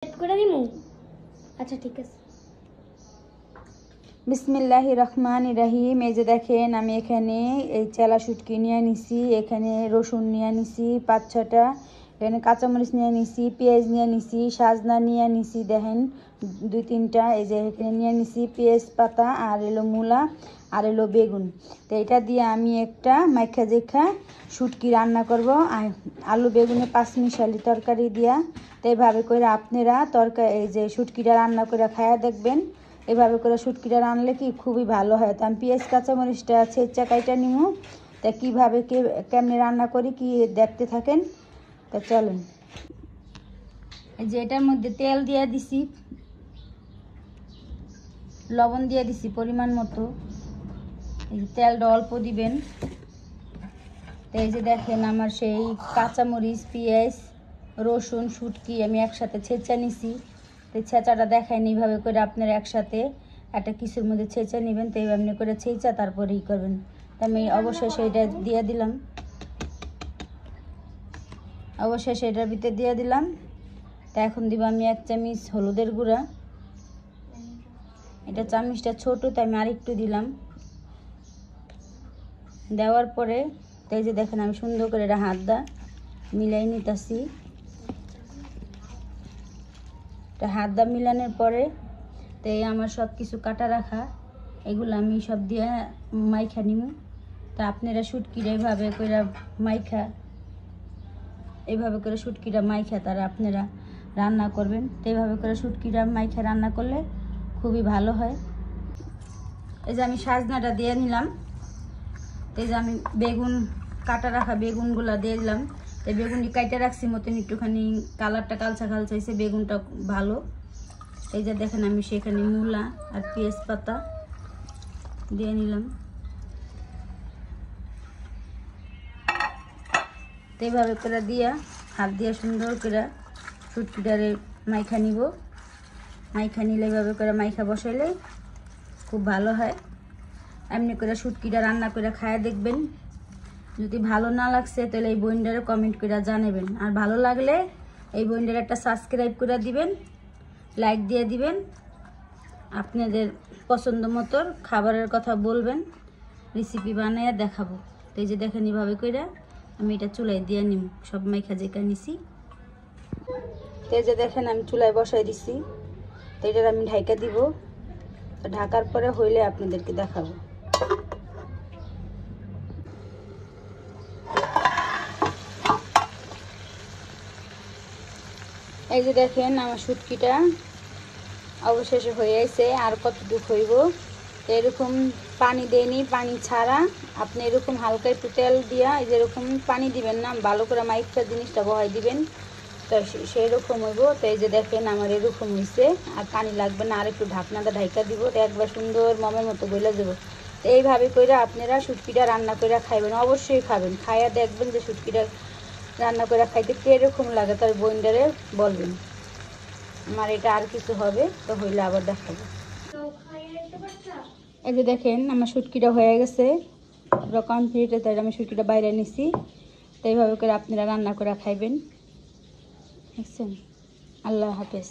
করে দিমু। আচ্ছা ঠিক আছে। বিসমিল্লাহির রহমানির রহিম। এই যে দেখেন আমি এখানে এই চেলা শুটকি নিয়ে নিছি, এখানে রসুন নিয়ে নিছি 5-6টা, এখানে কাঁচামরিচ নিয়ে নিছি, পেঁয়াজ নিয়ে নিছি, সাজনা নিয়ে নিছি দেখেন 2-3টা, এই যে এখানে নিয়ে নিছি পেঁয়াজ পাতা আর এলো মূলা আর এলো বেগুন। তো এটা দিয়ে আমি একটা মাইখা জেখা শুটকি রান্না করব আর আলু বেগুনে 5 মিশালি তরকারি দিয়া। তো এইভাবে করে আপনারা তরকারি এই যে শুটকিটা রান্না করে খায়া দেখবেন। এভাবে করে শুটকিটা রানলে কি খুবই ভালো হয়। তো আমি পেঁয়াজ কাঁচামরিচটা ছেঁচা কাইটা নিমু। তা কীভাবে কেমনি রান্না করি কি দেখতে থাকেন। তা চলেন, এই যে এটার মধ্যে তেল দিয়ে দিছি, লবণ দিয়ে দিছি পরিমাণ মতো, এই তেলটা অল্প দিবেন। তো এই যে দেখেন আমার সেই কাঁচামরিচ পেঁয়াজ রসুন শুটকি আমি একসাথে ছেঁচা নিছি। তো ছেঁচাটা দেখায়নি, এইভাবে করে আপনারা একসাথে একটা কিছুর মধ্যে ছেঁচা নেবেন। তো এইভাবে করে ছেঁচা তারপরে ই করবেন। তো আমি অবশেষে এটা দিয়ে দিলাম, অবশেষে এটার ভিতরে দিয়ে দিলাম। তা এখন দিব আমি 1 চামচ হলুদের গুঁড়া, এটা চামচটা ছোটো তাই আমি আরেকটু দিলাম। দেওয়ার পরে তো এই যে দেখেন আমি সুন্দর করে এটা হাত দা মিলাই নিতেছি। হাত দা মিলানোর পরে তো এই আমার সব কিছু কাটা রাখা এগুলো আমি সব দিয়ে মাইখা নিব। তা আপনারা শুটকিটা এইভাবে করে মাইখা, এইভাবে করে শুটকিটা মাইখা তারা আপনারা রান্না করবেন। তো এইভাবে করে শুটকিটা মাইখা রান্না করলে খুবই ভালো হয়। এই যে আমি সাজনাটা দিয়ে নিলাম। তো এই যে আমি বেগুন কাটা রাখা বেগুনগুলো দিয়ে দিলাম। তো বেগুনটি কাইটে রাখছি মতন একটুখানি কালারটা কালচা কালচা হয়েছে, বেগুনটা ভালো। এই যে দেখেন আমি সেখানে মূলা আর পেঁয়াজ পাতা দিয়ে নিলাম। তো এইভাবে করে দিয়া হাত দিয়ে সুন্দর করে শুটকিটারে মাইখা নিব। মাইখা নিলে এইভাবে করে মাইখা বসাইলে খুব ভালো হয়। এমনি করে শুটকিটা রান্না করে খায়া দেখবেন। যদি ভালো না লাগছে তাহলে এই বইন্ডারে কমেন্ট করে জানাবেন, আর ভালো লাগলে এই বইন্ডারে একটা সাবস্ক্রাইব করে দিবেন, লাইক দিয়ে দিবেন। আপনাদের পছন্দ মতো খাবারের কথা বলবেন, রেসিপি বানিয়ে দেখাবো। তো এই যে দেখেন এইভাবে করে আমি এটা চুলায় দিয়ে নিব, সব মাইখা জেকা নিছি। তো এই যে দেখেন আমি চুলায় বসাই দিছি। তো এটার আমি ঢাকা দিব। তো ঢাকার পরে হইলে আপনাদেরকে দেখাবো। এই যে দেখেন আমার শুটকিটা অবশেষে হয়ে আছে। আর কতটুকু হইব, এরকম পানি দেয়নি, পানি ছাড়া আপনি এরকম হালকা একটু তেল দিয়া এই যেরকম পানি দিবেন না, ভালো করে মাইকটা জিনিসটা বহাই দিবেন। তো সেই রকম হইব। তো এই যে দেখেন আমার এরকম হয়েছে, আর পানি লাগবে না, আর একটু ঢাকনাটা ঢাকা দিব। তো একবার সুন্দর মমের মতো গলে যাবো। তো এইভাবে করে আপনারা শুটকিটা রান্না করে খাইবেন, অবশ্যই খাবেন, খাইয়া দেখবেন যে শুটকিটা রান্না করে খাইতে কীরকম লাগে তার বইন্ডারে বলবেন। আমার এটা আর কিছু হবে তো হইলে আবার দেখাবো। এই যে দেখেন আমার শুটকিটা হয়ে গেছে পুরো কমপ্লিট। তাই আমি শুটকিটা বাইরে নিছি। তো এইভাবে করে আপনারা রান্না করে খাইবেন। দেখছেন? আল্লাহ হাফেজ।